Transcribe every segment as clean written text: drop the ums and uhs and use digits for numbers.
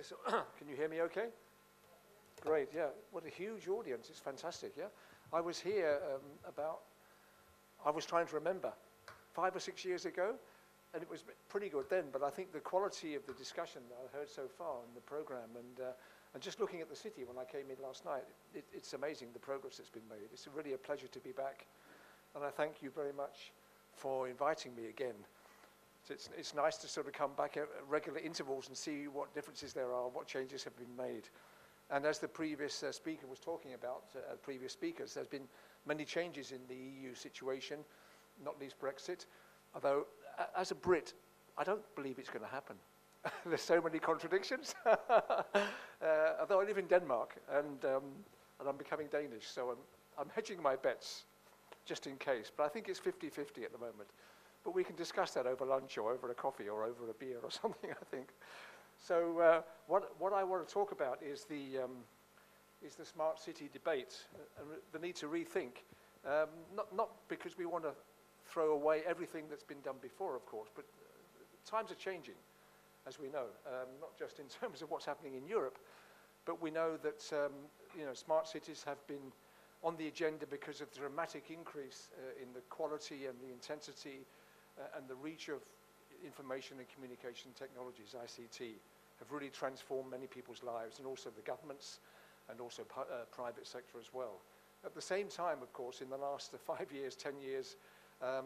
So can you hear me okay? Great, yeah. What a huge audience. It's fantastic, yeah? I was here I was trying to remember, 5 or 6 years ago, and it was pretty good then, but I think the quality of the discussion that I heard so far in the program, and just looking at the city when I came in last night, it's amazing the progress that's been made. It's really a pleasure to be back, and I thank you very much for inviting me again. It's nice to sort of come back at regular intervals and see what differences there are, what changes have been made. And as the previous speaker was talking about, previous speakers, there's been many changes in the EU situation, not least Brexit. Although, as a Brit, I don't believe it's going to happen. There's so many contradictions. Although I live in Denmark, and I'm becoming Danish, so I'm hedging my bets, just in case. But I think it's 50-50 at the moment. But we can discuss that over lunch or over a coffee or over a beer or something, I think. So what I want to talk about is the smart city debate and the need to rethink, not because we want to throw away everything that's been done before, of course, but times are changing, as we know, not just in terms of what's happening in Europe, but we know that smart cities have been on the agenda because of the dramatic increase in the quality and the intensity and the reach of information and communication technologies, ICT, have really transformed many people's lives, and also the governments, and also private sector as well. At the same time, of course, in the last 5 years, 10 years, the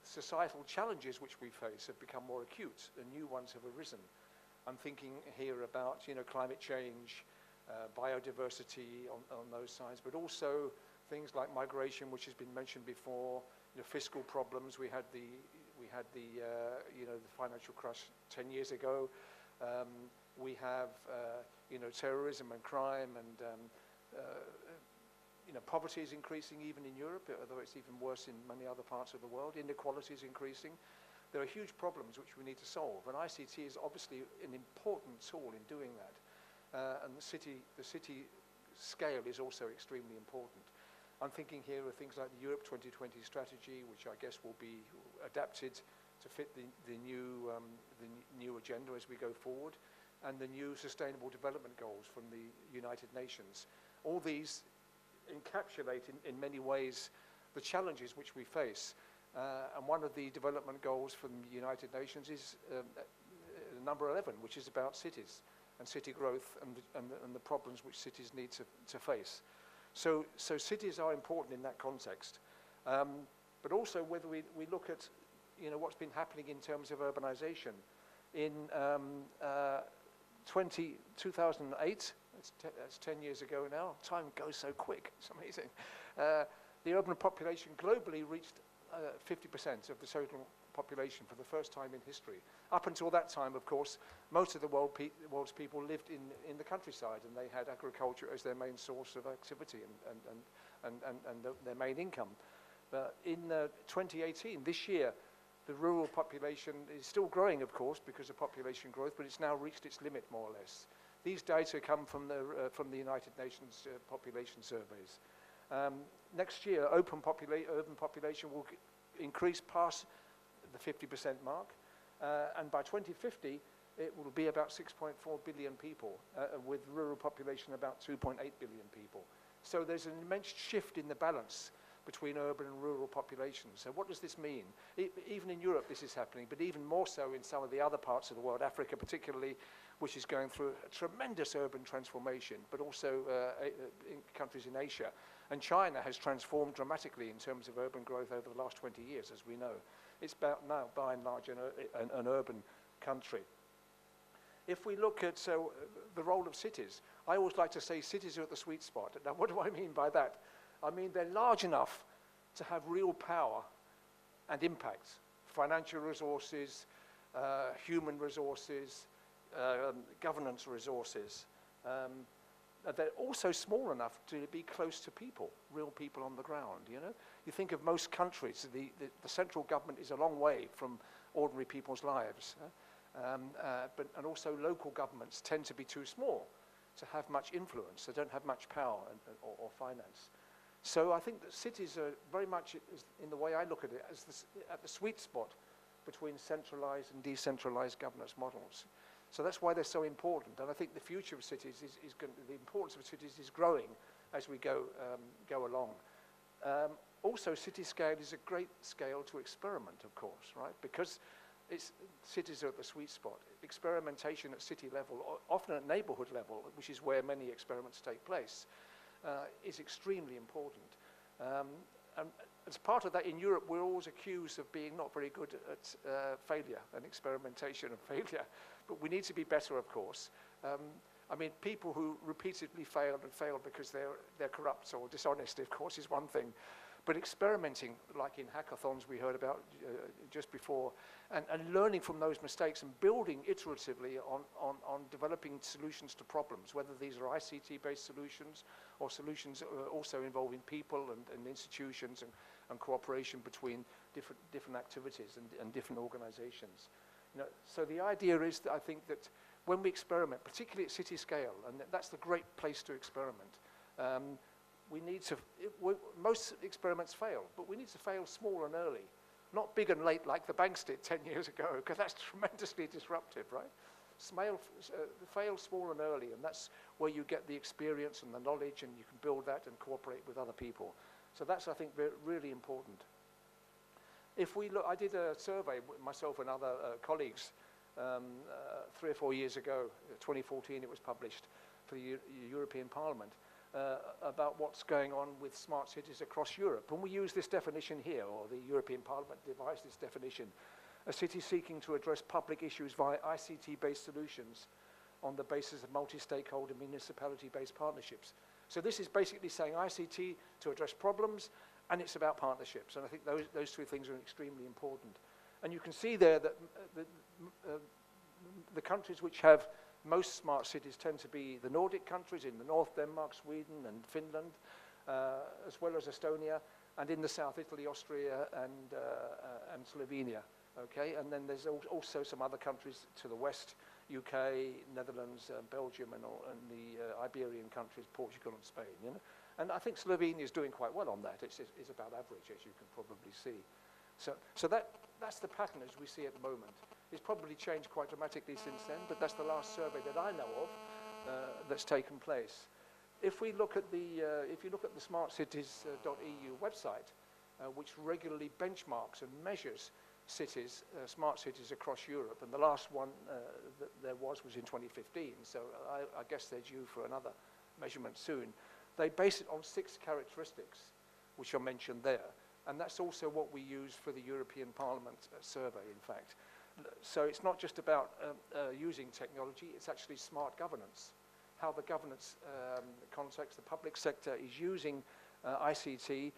societal challenges which we face have become more acute, and new ones have arisen. I'm thinking here about climate change, biodiversity on those sides, but also things like migration, which has been mentioned before, fiscal problems. We had the financial crash 10 years ago. We have terrorism and crime, and poverty is increasing even in Europe, although it's even worse in many other parts of the world. Inequality is increasing. There are huge problems which we need to solve, and ICT is obviously an important tool in doing that. And the city scale is also extremely important. I'm thinking here of things like the Europe 2020 strategy, which I guess will be adapted to fit the new agenda as we go forward, and the new Sustainable Development Goals from the United Nations. All these encapsulate in many ways the challenges which we face. And one of the development goals from the United Nations is number 11, which is about cities and city growth and the problems which cities need to face. So cities are important in that context. But also whether we look at what's been happening in terms of urbanization. In 2008, that's 10 years ago now, time goes so quick, it's amazing. The urban population globally reached 50% of the total population for the first time in history. Up until that time, of course, most of the world's people lived in the countryside, and they had agriculture as their main source of activity and their main income. But in 2018, this year, the rural population is still growing, of course, because of population growth, but it's now reached its limit, more or less. These data come from the United Nations population surveys. Next year, urban population will increase past the 50% mark, and by 2050, it will be about 6.4 billion people, with rural population about 2.8 billion people. So there's an immense shift in the balance between urban and rural populations. So what does this mean? Even in Europe this is happening, but even more so in some of the other parts of the world, Africa particularly, which is going through a tremendous urban transformation, but also in countries in Asia. And China has transformed dramatically in terms of urban growth over the last 20 years, as we know. It's about now, by and large, an urban country. If we look at the role of cities, I always like to say cities are at the sweet spot. Now, what do I mean by that? I mean they're large enough to have real power and impact. Financial resources, human resources, governance resources. They're also small enough to be close to people, real people on the ground, You think of most countries, the central government is a long way from ordinary people's lives. And also local governments tend to be too small to have much influence. They don't have much power or finance. So I think that cities are very much, in the way I look at it, as at the sweet spot between centralized and decentralized governance models. So that's why they're so important. And I think the future of cities the importance of cities is growing as we go along. Also, city scale is a great scale to experiment, of course, right? Because cities are at the sweet spot. Experimentation at city level, often at neighborhood level, which is where many experiments take place, is extremely important. And as part of that, in Europe, we're always accused of being not very good at failure and experimentation and failure. But we need to be better, of course. I mean, people who repeatedly fail because they're corrupt or dishonest, of course, is one thing. But experimenting, like in hackathons we heard about just before, and learning from those mistakes and building iteratively on developing solutions to problems, whether these are ICT-based solutions or solutions also involving people and institutions and cooperation between different activities and different organizations. You know, so the idea is that I think that when we experiment, particularly at city scale, and that's the great place to experiment, we need to, most experiments fail, but we need to fail small and early, not big and late like the banks did 10 years ago, because that's tremendously disruptive, right? Fail small and early, and that's where you get the experience and the knowledge, and you can build that and cooperate with other people. So that's, I think, really important. If we look, I did a survey with myself and other colleagues 3 or 4 years ago, 2014 it was published for the European Parliament, about what's going on with smart cities across Europe. And we use this definition here, or the European Parliament devised this definition: a city seeking to address public issues via ICT-based solutions on the basis of multi-stakeholder municipality-based partnerships. So this is basically saying ICT to address problems, and it's about partnerships. And I think those two things are extremely important. And you can see there that the countries which have most smart cities tend to be the Nordic countries, in the north, Denmark, Sweden, and Finland, as well as Estonia, and in the south, Italy, Austria, and Slovenia. Okay, and then there's also some other countries to the west, UK, Netherlands, Belgium, and the Iberian countries, Portugal and Spain. You know? And I think Slovenia is doing quite well on that. It's about average, as you can probably see. So that's the pattern as we see at the moment. It's probably changed quite dramatically since then, but that's the last survey that I know of that's taken place. If we look at if you look at the smartcities.eu website, which regularly benchmarks and measures cities, smart cities across Europe, and the last one that there was in 2015, so I guess they're due for another measurement soon. They base it on 6 characteristics, which are mentioned there, and that's also what we use for the European Parliament survey, in fact. So it's not just about using technology, it's actually smart governance, how the governance context, the public sector is using ICT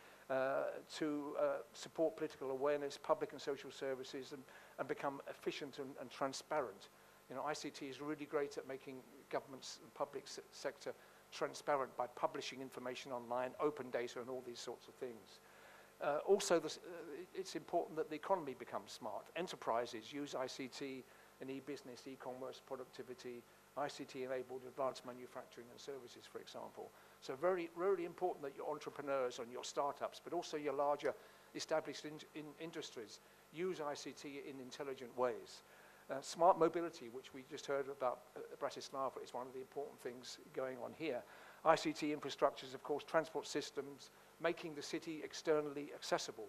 to support political awareness, public and social services, and become efficient and transparent. You know, ICT is really great at making governments and public sector transparent by publishing information online, open data, and all these sorts of things. Also, it's important that the economy becomes smart. Enterprises use ICT in e-business, e-commerce, productivity, ICT-enabled advanced manufacturing and services, for example. So very, really important that your entrepreneurs and your startups, but also your larger established industries, use ICT in intelligent ways. Smart mobility, which we just heard about Bratislava, is one of the important things going on here. ICT infrastructures, of course, transport systems, making the city externally accessible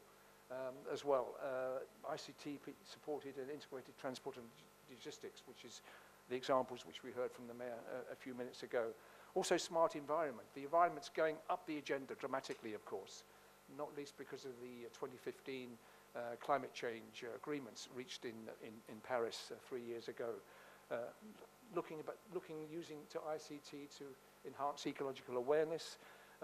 as well. ICT supported and integrated transport and logistics, which is the examples which we heard from the mayor a few minutes ago. Also smart environment. The environment's going up the agenda dramatically, of course, not least because of the 2015 climate change agreements reached in Paris 3 years ago. Using ICT to enhance ecological awareness,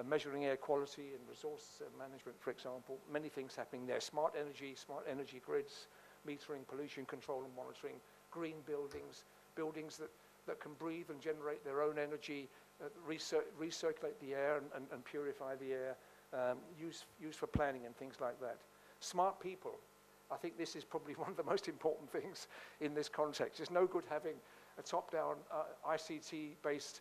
measuring air quality and resource management, for example. Many things happening there. Smart energy grids, metering, pollution control and monitoring, green buildings, buildings that can breathe and generate their own energy, recirculate the air and purify the air, used for planning and things like that. Smart people. I think this is probably one of the most important things in this context. It's no good having a top-down ICT-based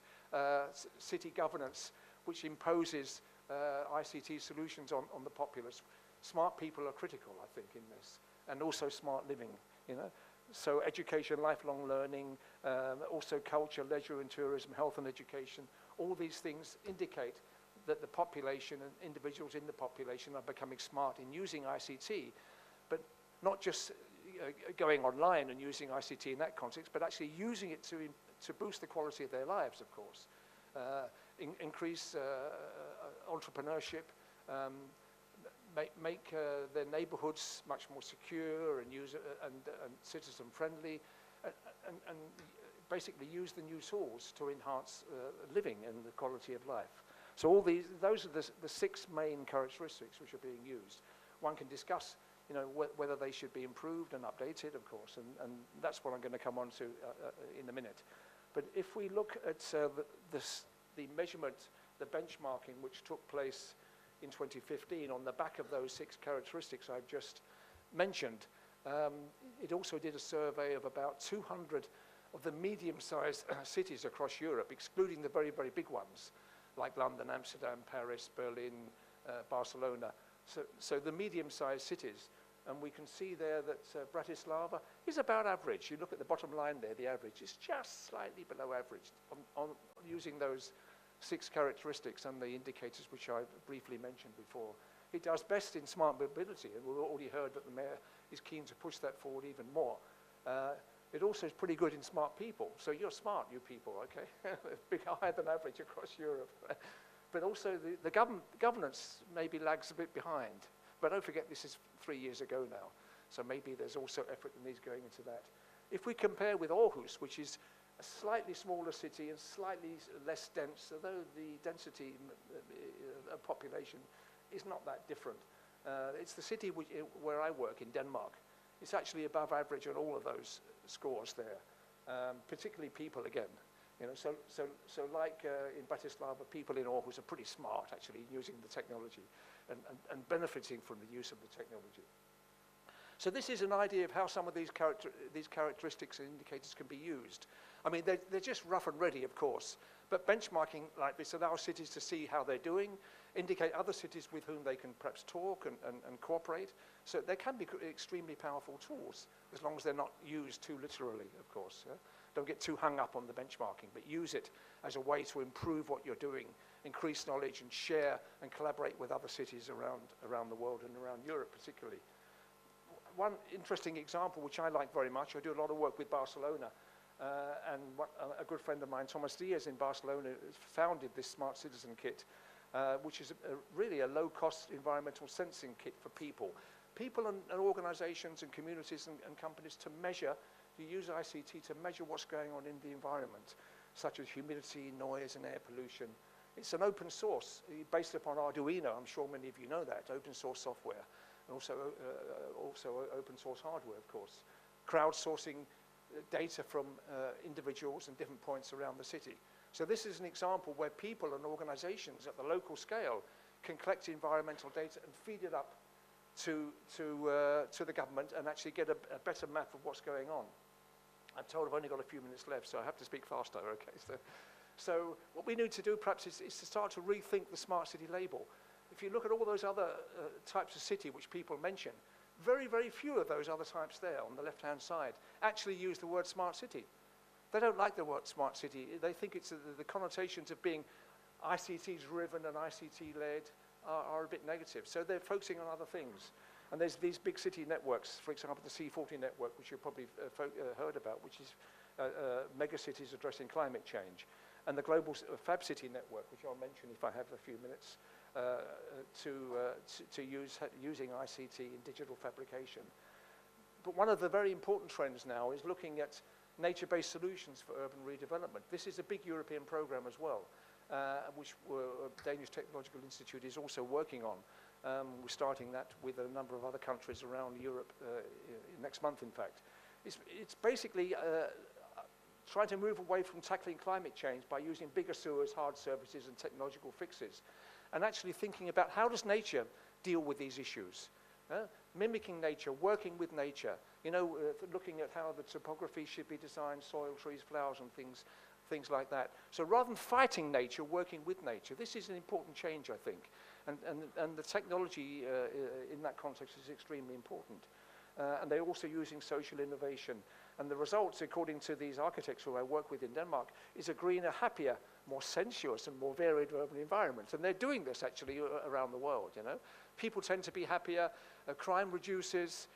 city governance which imposes ICT solutions on the populace. Smart people are critical, I think, in this, and also smart living. You know, So education, lifelong learning, also culture, leisure and tourism, health and education, all these things indicate that the population and individuals in the population are becoming smart in using ICT, but not just going online and using ICT in that context, but actually using it to boost the quality of their lives, of course. Increase entrepreneurship, make their neighborhoods much more secure and citizen friendly, and basically use the new tools to enhance living and the quality of life. So those are the 6 main characteristics which are being used. One can discuss, whether they should be improved and updated, of course, and that's what I'm going to come on to in a minute. But if we look at the measurement, the benchmarking which took place in 2015 on the back of those 6 characteristics I've just mentioned, it also did a survey of about 200 of the medium-sized cities across Europe, excluding the very, very big ones, like London, Amsterdam, Paris, Berlin, Barcelona. So the medium-sized cities, and we can see there that Bratislava is about average. You look at the bottom line there, the average is just slightly below average on using those 6 characteristics and the indicators which I briefly mentioned before. It does best in smart mobility, and we've already heard that the mayor is keen to push that forward even more. It also is pretty good in smart people. So you're smart, you people, okay? Big higher than average across Europe. But also the governance maybe lags a bit behind. But don't forget, this is 3 years ago now. So maybe there's also effort that needs going into that. If we compare with Aarhus, which is a slightly smaller city and slightly less dense, although the density of population is not that different. It's the city where I work in Denmark. It's actually above average on all of those scores there, particularly people again. So like in Bratislava, people in Aarhus are pretty smart actually using the technology and benefiting from the use of the technology. So this is an idea of how some of these characteristics and indicators can be used. I mean, they're just rough and ready, of course, but benchmarking like this allows cities to see how they're doing, indicate other cities with whom they can perhaps talk and cooperate. So they can be extremely powerful tools, as long as they're not used too literally, of course. Yeah? Don't get too hung up on the benchmarking, but use it as a way to improve what you're doing, increase knowledge and share and collaborate with other cities around the world and around Europe particularly. One interesting example, which I like very much, I do a lot of work with Barcelona, and a good friend of mine, Thomas Diaz in Barcelona, founded this Smart Citizen Kit, which is really a low-cost environmental sensing kit for people. People and organizations and communities and companies to measure, to use ICT to measure what's going on in the environment, such as humidity, noise, and air pollution. It's an open source, based upon Arduino. I'm sure many of you know that, open source software. And also open source hardware, of course. Crowdsourcing data from individuals and different points around the city. So this is an example where people and organizations at the local scale can collect environmental data and feed it up to the government and actually get a better map of what's going on. I'm told I've only got a few minutes left, so I have to speak faster, okay? So what we need to do perhaps is to start to rethink the smart city label. If you look at all those other types of city which people mention, very, very few of those other types there on the left-hand side actually use the word smart city. They don't like the word smart city. They think it's the connotations of being ICT-driven and ICT-led are a bit negative. So they're focusing on other things. And there's these big city networks, for example, the C40 network, which you've probably heard about, which is mega cities addressing climate change. And the global Fab City Network, which I'll mention if I have a few minutes, using ICT in digital fabrication. But one of the very important trends now is looking at nature-based solutions for urban redevelopment. This is a big European program as well, which Danish Technological Institute is also working on. We're starting that with a number of other countries around Europe next month, in fact. It's basically trying to move away from tackling climate change by using bigger sewers, hard surfaces, and technological fixes, and actually thinking about how does nature deal with these issues. Mimicking nature, working with nature, looking at how the topography should be designed, soil, trees, flowers, and things like that. So rather than fighting nature, working with nature. This is an important change, I think, and the technology in that context is extremely important. and they're also using social innovation. And the results, according to these architects who I work with in Denmark, is a greener, happier, more sensuous and more varied urban environment. And they're doing this actually around the world, you know. People tend to be happier, crime reduces,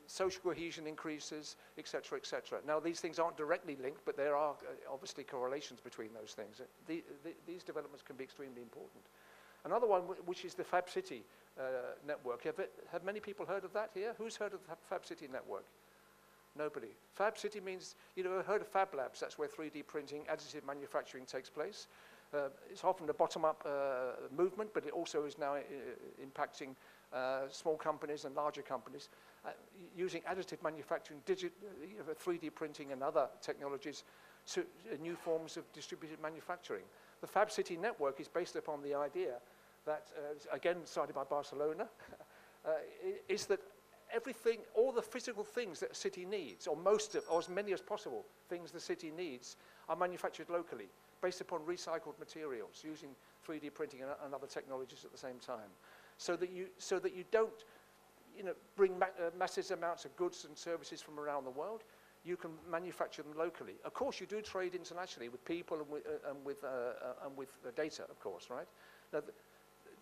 social cohesion increases, etc., etc. Now, these things aren't directly linked, but there are obviously correlations between those things. These developments can be extremely important. Another one, which is the Fab City Network. Have many people heard of that here? Who's heard of the Fab City Network? Nobody. Fab City means, you know, heard of Fab Labs. That's where 3D printing, additive manufacturing takes place. It's often a bottom-up movement, but it also is now impacting small companies and larger companies using additive manufacturing, 3D printing and other technologies to new forms of distributed manufacturing. The Fab City Network is based upon the idea that, again, cited by Barcelona, is that everything, all the physical things that a city needs, or most of, or as many as possible, things the city needs, are manufactured locally, based upon recycled materials, using 3D printing and other technologies at the same time, so that you don't, you know, bring massive amounts of goods and services from around the world. You can manufacture them locally. Of course, you do trade internationally with people and with data, of course, right? Now,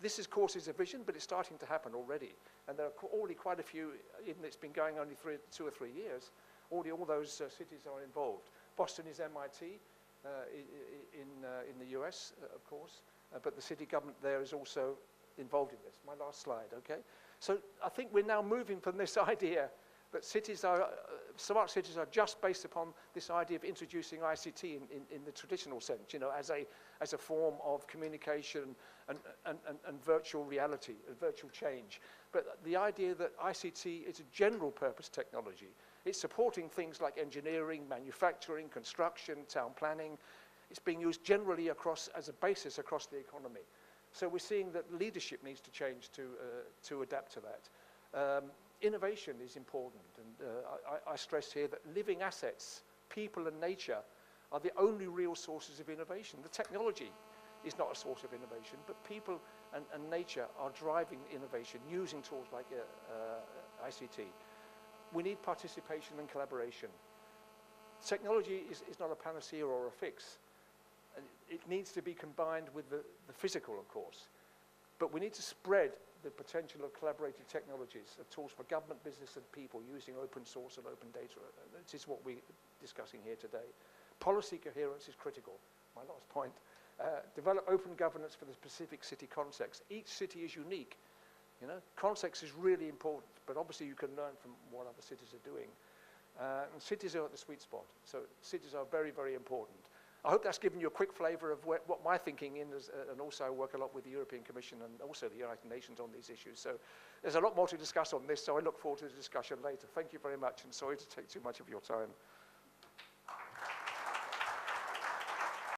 this is courses of vision, but it's starting to happen already. And there are already quite a few, even though it's been going only 2 or 3 years, already all those cities are involved. Boston is MIT in the US, of course, but the city government there is also involved in this. My last slide, okay? So I think we're now moving from this idea that cities are, smart cities are just based upon this idea of introducing ICT in the traditional sense, you know, as a form of communication and virtual reality, virtual change. But the idea that ICT is a general purpose technology. It's supporting things like engineering, manufacturing, construction, town planning. It's being used generally across, as a basis across the economy. So we're seeing that leadership needs to change to adapt to that. Innovation is important, and I stress here that living assets, people and nature, are the only real sources of innovation. The technology is not a source of innovation, but people and nature are driving innovation using tools like ICT. We need participation and collaboration. Technology is not a panacea or a fix. It needs to be combined with the physical, of course. But we need to spread the potential of collaborative technologies, of tools for government, business, and people using open source and open data. This is what we're discussing here today. Policy coherence is critical. My last point. Develop open governance for the specific city context. Each city is unique. You know, context is really important, but obviously you can learn from what other cities are doing. And cities are at the sweet spot. So cities are very, very important. I hope that's given you a quick flavour of what my thinking is, and also I work a lot with the European Commission and also the United Nations on these issues. So there's a lot more to discuss on this, so I look forward to the discussion later. Thank you very much, and sorry to take too much of your time.